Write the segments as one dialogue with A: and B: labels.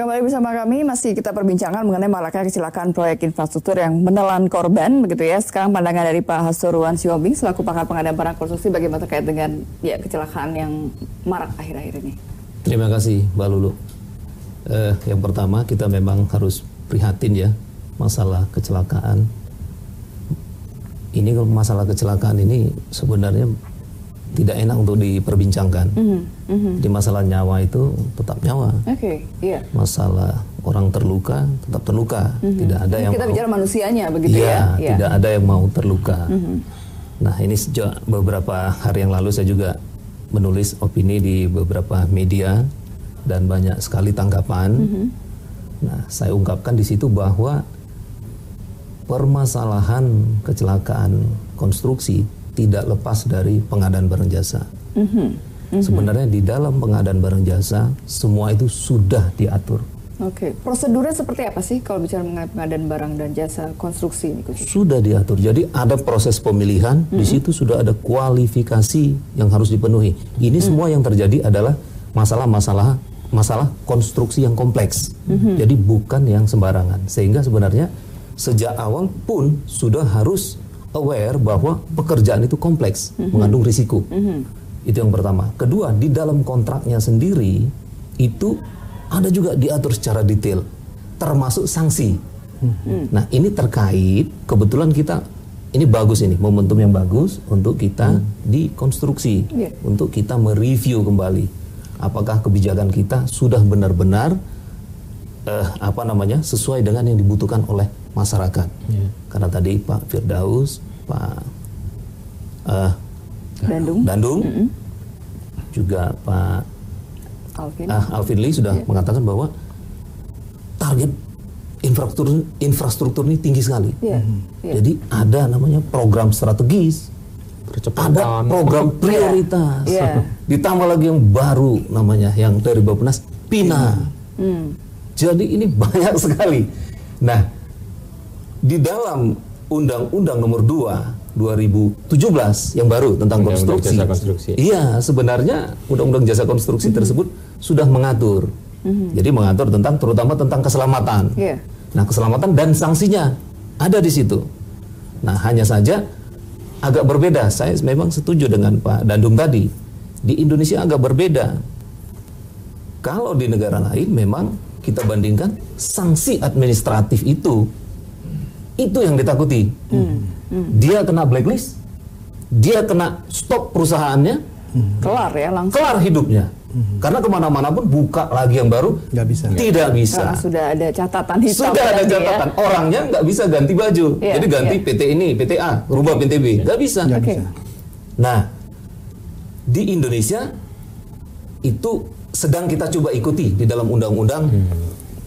A: kembali bersama kami, masih kita perbincangkan mengenai maraknya kecelakaan proyek infrastruktur yang menelan korban, begitu ya. Sekarang pandangan dari Pak Hasuruan Siombing selaku pakar pengadaan barang konstruksi bagaimana terkait dengan kecelakaan yang marak akhir-akhir ini.
B: Terima kasih, Mbak Lulu. Yang pertama kita memang harus prihatin ya masalah kecelakaan. Ini masalah kecelakaan ini sebenarnya tidak enak untuk diperbincangkan. Di masalah nyawa itu tetap nyawa. Masalah orang terluka tetap terluka. Tidak ada yang
A: kita bicara manusianya begitu ya.
B: Tidak ada yang mau terluka. Nah, ini sejak beberapa hari yang lalu saya juga menulis opini di beberapa media dan banyak sekali tanggapan. Nah, saya ungkapkan di situ bahwa permasalahan kecelakaan konstruksi tidak lepas dari pengadaan barang jasa. Sebenarnya di dalam pengadaan barang jasa semua itu sudah diatur.
A: Prosedurnya seperti apa sih kalau bicara mengenai pengadaan barang dan jasa konstruksi ini?
B: Sudah diatur. Jadi ada proses pemilihan, di situ sudah ada kualifikasi yang harus dipenuhi. Ini semua yang terjadi adalah masalah konstruksi yang kompleks. Jadi bukan yang sembarangan. Sehingga sebenarnya sejak awal pun sudah harus aware bahwa pekerjaan itu kompleks, mengandung risiko. Itu yang pertama. Kedua, di dalam kontraknya sendiri itu ada juga diatur secara detail, termasuk sanksi. Nah, ini terkait, kebetulan kita, ini bagus ini, momentum yang bagus untuk kita di konstruksi, untuk kita mereview kembali apakah kebijakan kita sudah benar-benar sesuai dengan yang dibutuhkan oleh masyarakat. Karena tadi Pak Firdaus, Pak Dandung, juga Pak Alvin Lee sudah mengatakan bahwa target infrastruktur ini tinggi sekali. Jadi ada namanya program strategis, ada program prioritas, ditambah lagi yang baru namanya yang dari Bappenas PINA. Jadi ini banyak sekali. Nah, di dalam Undang-Undang Nomor 2 2017 yang baru tentang konstruksi. Iya, sebenarnya Undang-Undang Jasa Konstruksi tersebut sudah mengatur. Jadi mengatur terutama tentang keselamatan. Nah, keselamatan dan sanksinya ada di situ. Nah, hanya saja agak berbeda. Saya memang setuju dengan Pak Dandung tadi. Di Indonesia agak berbeda. Kalau di negara lain memang kita bandingkan sanksi administratif itu yang ditakuti. Dia kena blacklist, dia kena stop perusahaannya,
A: kelar ya langsung.
B: Kelar hidupnya. Karena kemana-mana pun buka lagi yang baru, tidak bisa.
A: Karena sudah ada catatan hitam.
B: Sudah ada catatan. Orangnya nggak bisa ganti baju. Jadi ganti PT ini, PT A, rubah PT B, nggak bisa. Nah, di Indonesia itu sedang kita coba ikuti di dalam Undang-Undang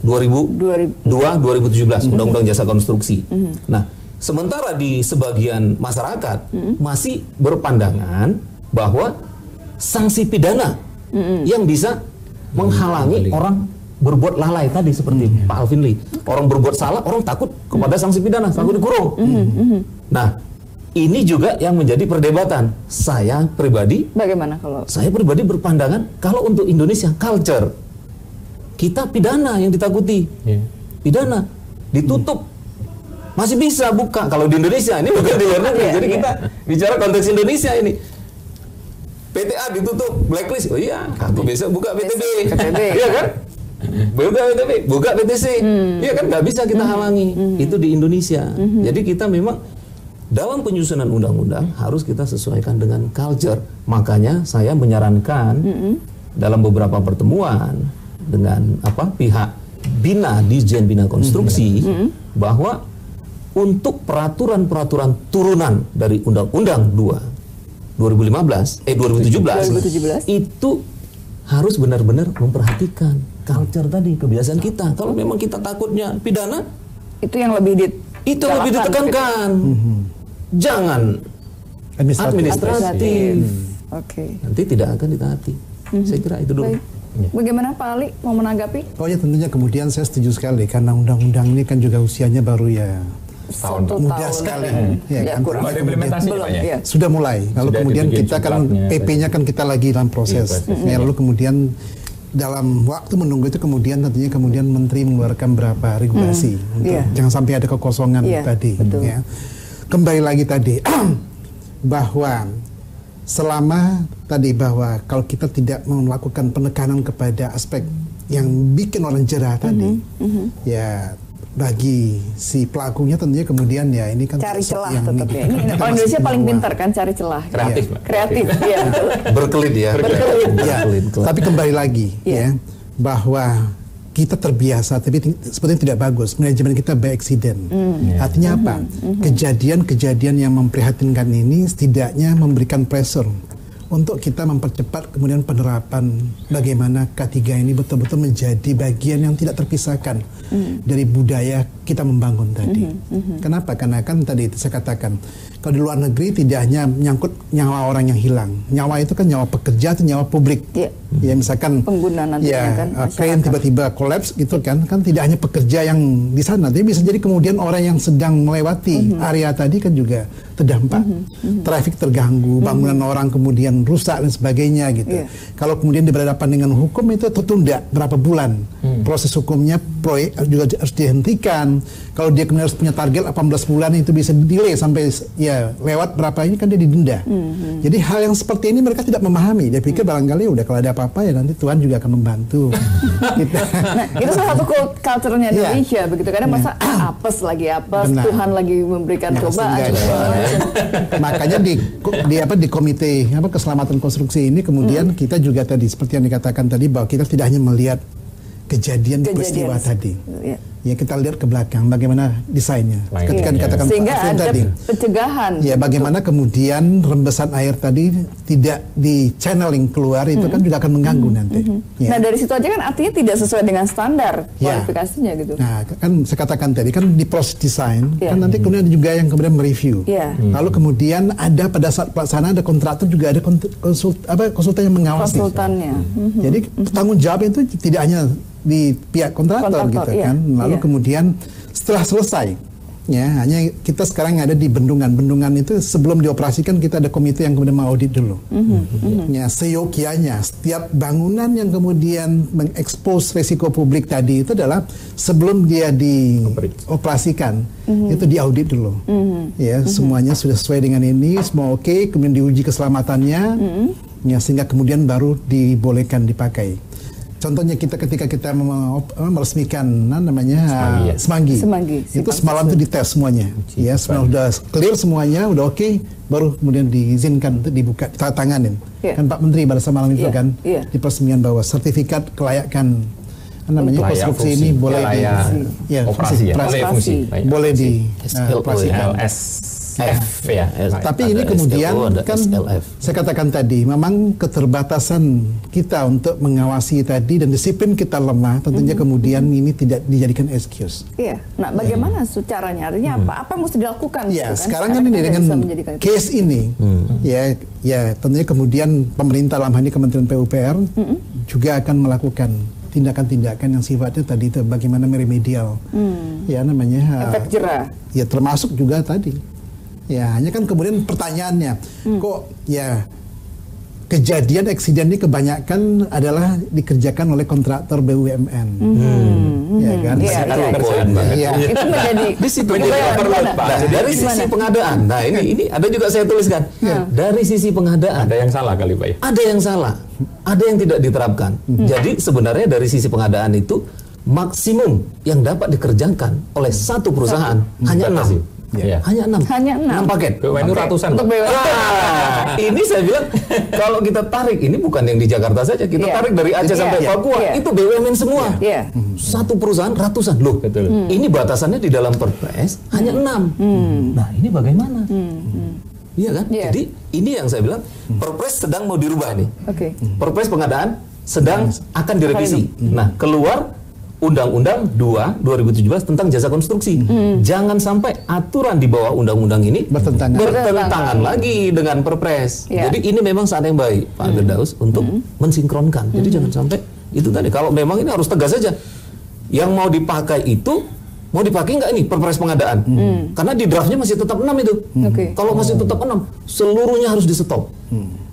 B: 2017, Undang-Undang Jasa Konstruksi. Nah, sementara di sebagian masyarakat masih berpandangan bahwa sanksi pidana yang bisa menghalangi orang berbuat lalai tadi seperti Pak Alvin Lee. Orang berbuat salah, orang takut kepada sanksi pidana, takut dikurung. Nah, ini juga yang menjadi perdebatan. Saya pribadi,
A: bagaimana kalau?
B: Saya pribadi berpandangan kalau untuk Indonesia culture, kita pidana yang ditakuti. Pidana ditutup. Masih bisa buka kalau di Indonesia, ini bukan di luar negeri. Jadi kita bicara konteks Indonesia ini. PTA ditutup, blacklist. Oh iya, aku bisa buka PTB. Iya kan? Buka PTB, buka PTC. Iya kan, nggak bisa kita halangi. Itu di Indonesia. Jadi kita memang dalam penyusunan undang-undang harus kita sesuaikan dengan culture. Makanya saya menyarankan dalam beberapa pertemuan dengan pihak BINA, Ditjen Bina Konstruksi, bahwa untuk peraturan-peraturan turunan dari Undang-Undang 2017 itu harus benar-benar memperhatikan culture tadi, kebiasaan kita. Kalau memang kita takutnya pidana,
A: itu yang lebih
B: ditekankan. Jangan administratif. Nanti tidak akan ditaati. Saya kira itu dulu.
A: Bagaimana Pak Ali mau menanggapi?
C: Oh ya, tentunya kemudian saya setuju sekali karena undang-undang ini kan juga usianya baru ya mudah sekali.
D: Kurang ada implementasi
C: ya. Sudah mulai. Lalu kemudian kita kan PP-nya kan kita lagi dalam proses. Lalu kemudian dalam waktu menunggu itu kemudian tentunya kemudian Menteri mengeluarkan beberapa regulasi untuk jangan sampai ada kekosongan tadi. Ya. Kembali lagi tadi bahwa selama tadi bahwa kalau kita tidak melakukan penekanan kepada aspek yang bikin orang jerah tadi, ya bagi si pelakunya tentunya kemudian ya ini kan
A: cari celah tetap ya. Ini orang Indonesia paling pintar kan cari celah.
B: Kreatif,
A: kreatif, ya.
B: Berkelit ya.
A: Berkelit.
C: Ya. Tapi kembali lagi ya bahwa kita terbiasa tapi sepertinya tidak bagus manajemen kita by accident. Artinya apa? Kejadian-kejadian yang memprihatinkan ini setidaknya memberikan pressure untuk kita mempercepat kemudian penerapan bagaimana K3 ini betul-betul menjadi bagian yang tidak terpisahkan dari budaya kita membangun tadi. Kenapa? Karena kan tadi saya katakan kalau di luar negeri tidak hanya menyangkut nyawa orang yang hilang, nyawa itu kan nyawa pekerja atau nyawa publik. Ya misalkan
A: pengguna nantinya kan
C: klien tiba-tiba kolaps gitu kan tidak hanya pekerja yang di sana, tapi bisa jadi kemudian orang yang sedang melewati area tadi kan juga terdampak, traffic terganggu, bangunan orang kemudian rusak dan sebagainya gitu. Kalau kemudian berhadapan dengan hukum itu tertunda berapa bulan, proses hukumnya proyek juga harus dihentikan. Kalau dia kemudian harus punya target 18 bulan itu bisa delay sampai ya lewat berapa ini kan dia didenda. Jadi hal yang seperti ini mereka tidak memahami. Dia pikir barangkali udah kalau ada apa-apa ya nanti Tuhan juga akan membantu. Gitu.
A: Nah, itu salah satu culture-nya Indonesia begitu. Kadang masa apes lagi apes, Tuhan lagi memberikan cobaan.
C: Makanya di komite keselamatan konstruksi ini kemudian kita juga tadi seperti yang dikatakan tadi bahwa kita tidak hanya melihat kejadian peristiwa tadi. Ya kita lihat ke belakang bagaimana desainnya. Ketika dikatakan
A: sehingga ada
C: tadi,
A: pencegahan.
C: Ya bagaimana kemudian rembesan air tadi tidak di channeling keluar itu kan juga akan mengganggu nanti. Ya.
A: Nah dari situ aja kan artinya tidak sesuai dengan standar kualifikasinya gitu.
C: Nah kan saya katakan tadi kan di proses desain kan nanti kemudian ada juga yang kemudian mereview. Lalu kemudian ada pada saat pelaksanaan ada kontraktor juga ada konsultan yang mengawasi.
A: Konsultannya.
C: Jadi tanggung jawab itu tidak hanya di pihak kontraktor gitu kan. Lalu kemudian setelah selesai ya hanya kita sekarang ada di bendungan itu sebelum dioperasikan kita ada komite yang kemudian mengaudit dulu. Ya seyogianya setiap bangunan yang kemudian mengekspos resiko publik tadi itu adalah sebelum dia dioperasikan itu diaudit dulu. Ya semuanya sudah sesuai dengan ini, semua oke, kemudian diuji keselamatannya ya sehingga kemudian baru dibolehkan dipakai. Contohnya ketika kita meresmikan Semanggi. Itu semalam itu dites semuanya. Ya, setelah udah clear semuanya, udah oke, baru kemudian diizinkan untuk dibuka, tanganin. Kan Pak Menteri pada malam itu kan di peresmian bahwa sertifikat kelayakan konstruksi ini boleh boleh dioperasikan.
B: F ya.
C: Tapi ini kemudian kan saya katakan tadi memang keterbatasan kita untuk mengawasi tadi dan disiplin kita lemah tentunya kemudian ini tidak dijadikan excuse.
A: Nah bagaimana caranya? Artinya apa? Apa yang mesti dilakukan?
C: Ya sekarang kan ini dengan case ini ya tentunya kemudian pemerintah dalam hal ini Kementerian PUPR juga akan melakukan tindakan-tindakan yang sifatnya tadi itu bagaimana meremedial
A: efek jerah.
C: Ya termasuk juga tadi. Ya, hanya kan kemudian pertanyaannya, kok ya kejadian eksiden ini kebanyakan adalah dikerjakan oleh kontraktor BUMN. Ya kan?
A: Itu menjadi
B: dari sisi pengadaan. Nah, ini ada juga saya tuliskan. Dari sisi pengadaan
D: ada yang salah kali Pak ya?
B: Ada yang salah. Ada yang tidak diterapkan. Jadi sebenarnya dari sisi pengadaan itu maksimum yang dapat dikerjakan oleh satu perusahaan hanya 6. Hanya 6 paket.
D: BUMN ratusan.
A: Untuk BUMN.
B: Ini saya bilang kalau kita tarik ini bukan yang di Jakarta saja, kita tarik dari Aceh sampai Papua itu BUMN semua. Satu perusahaan ratusan loh. Ini batasannya di dalam Perpres hanya 6. Nah ini bagaimana? Iya kan? Jadi ini yang saya bilang Perpres sedang mau dirubah nih. Perpres pengadaan sedang akan direvisi. Nah keluar Undang-Undang 2 2017 tentang jasa konstruksi. Jangan sampai aturan di bawah undang-undang ini bertentangan lagi dengan Perpres. Jadi ini memang saat yang baik Pak Firdaus untuk mensinkronkan. Jadi jangan sampai itu tadi. Kalau memang ini harus tegas saja. Yang mau dipakai itu mau dipakai nggak ini Perpres pengadaan? Karena di draftnya masih tetap 6 itu. Kalau masih tetap 6, seluruhnya harus di stop.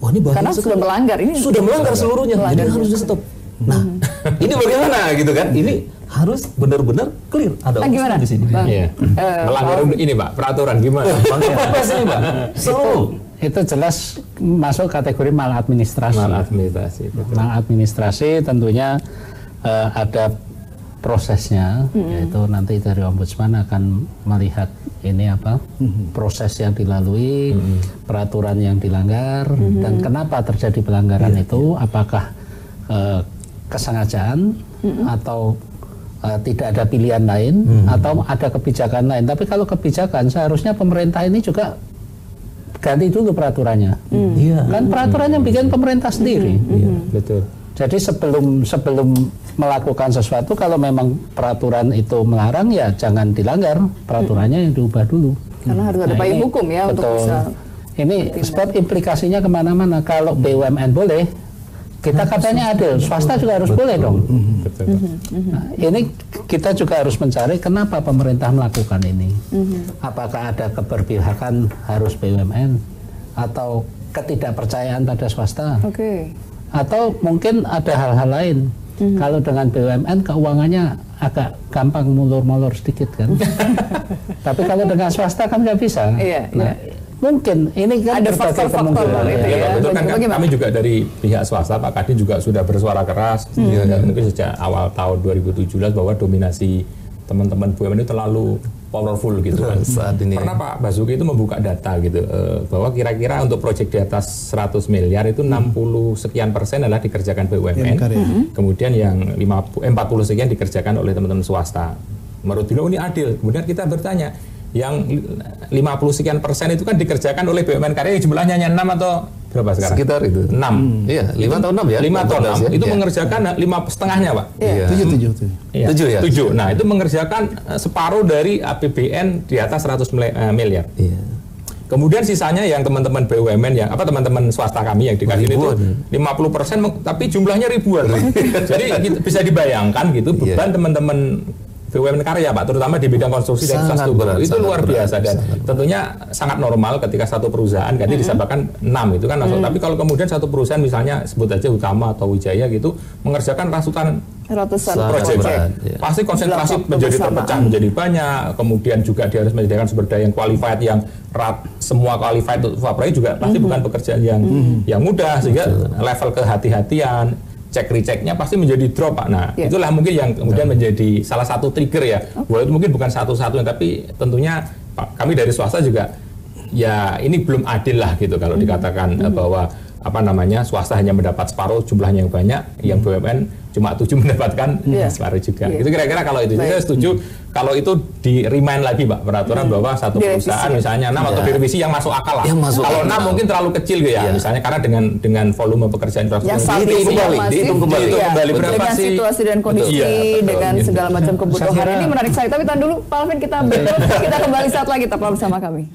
B: Wah ini bahaya.
A: Karena sudah melanggar ini.
B: Sudah melanggar seluruhnya. Jadi harus di stop. Nah, ini bagaimana gitu kan? Ini harus benar-benar clear ada
A: gimana
B: di sini.
D: Iya. Melanggar ini Pak, peraturan gimana?
E: Itu jelas masuk kategori maladministrasi. Maladministrasi tentunya ada prosesnya, yaitu nanti dari Ombudsman akan melihat ini apa proses yang dilalui, peraturan yang dilanggar, dan kenapa terjadi pelanggaran itu, apakah kesengajaan atau tidak ada pilihan lain atau ada kebijakan lain. Tapi kalau kebijakan seharusnya pemerintah ini juga ganti dulu peraturannya. Kan peraturannya bikin pemerintah sendiri.
D: Betul.
E: Jadi sebelum melakukan sesuatu, kalau memang peraturan itu melarang, ya jangan dilanggar, peraturannya yang diubah dulu.
A: Karena harus ada payung hukum ya untuk bisa.
E: Ini sebab implikasinya kemana-mana. Kalau BUMN boleh, kita katanya adil, swasta juga harus boleh dong. Nah, ini kita juga harus mencari kenapa pemerintah melakukan ini. Apakah ada keberpihakan harus BUMN atau ketidakpercayaan pada swasta? Atau mungkin ada hal-hal lain. Kalau dengan BUMN keuangannya agak gampang mulur-mulur sedikit kan. Tapi kalau dengan swasta kan nggak bisa. Mungkin ini kan
A: ada faktor-faktor itu ya.
D: Betul kan, kami juga dari pihak swasta, Pak Kadin juga sudah bersuara keras mungkin sejak awal tahun 2017 bahwa dominasi teman-teman BUMN itu terlalu powerful gitu kan.
B: Saat ini.
D: Pernah Pak Basuki itu membuka data gitu bahwa kira-kira untuk proyek di atas 100 miliar itu 60 sekian persen adalah dikerjakan BUMN. Kemudian yang 40 sekian dikerjakan oleh teman-teman swasta. Menurut beliau ini adil. Kemudian kita bertanya, yang 50 sekian persen itu kan dikerjakan oleh BUMN karya yang jumlahnya hanya 6 atau berapa sekarang?
B: Sekitar itu
D: 6.
B: Iya, 5 atau 6 ya?
D: 5 atau 6.
B: Ya?
D: Itu mengerjakan 5,5-nya Pak.
C: 7
D: ya? 7. Nah, itu mengerjakan separuh dari APBN di atas 100 miliar. Kemudian sisanya yang teman-teman BUMN yang teman-teman swasta kami yang dikasih itu 50%, tapi jumlahnya ribuan. Jadi bisa dibayangkan gitu beban teman-teman BUMN karya Pak, terutama di bidang konstruksi dan infrastruktur itu luar biasa dan tentunya sangat normal ketika satu perusahaan ganti disabakkan 6 itu kan masuk. Tapi kalau kemudian satu perusahaan misalnya sebut aja Utama atau Wijaya gitu mengerjakan ratusan proyek, pasti konsentrasi menjadi terpecah menjadi banyak. Kemudian juga dia harus menyediakan sumber daya yang qualified, yang semua qualified untuk proyek juga pasti bukan pekerjaan yang mudah, sehingga level kehati-hatian cek receknya pasti menjadi drop Pak. Nah itulah mungkin yang kemudian menjadi salah satu trigger ya. Walaupun mungkin bukan satu-satunya, tapi tentunya Pak, kami dari swasta juga ya ini belum adil lah gitu kalau dikatakan bahwa swasta hanya mendapat separuh jumlahnya yang banyak, yang BUMN cuma 7 mendapatkan separuh juga. Itu kira-kira kalau itu. Saya setuju kalau itu di-remind lagi Pak peraturan bahwa satu perusahaan misalnya 6 atau direvisi yang masuk akal lah. Kalau 6 mungkin terlalu kecil gitu ya. Misalnya karena dengan volume pekerjaan infrastruktur dihitung kembali berapa
A: dengan
D: sih
A: situasi dan kondisi dengan segala macam kebutuhan. Ini menarik sekali. Tapi tahan dulu Pak Alvin, kita kembali saat lagi tetaplah bersama kami.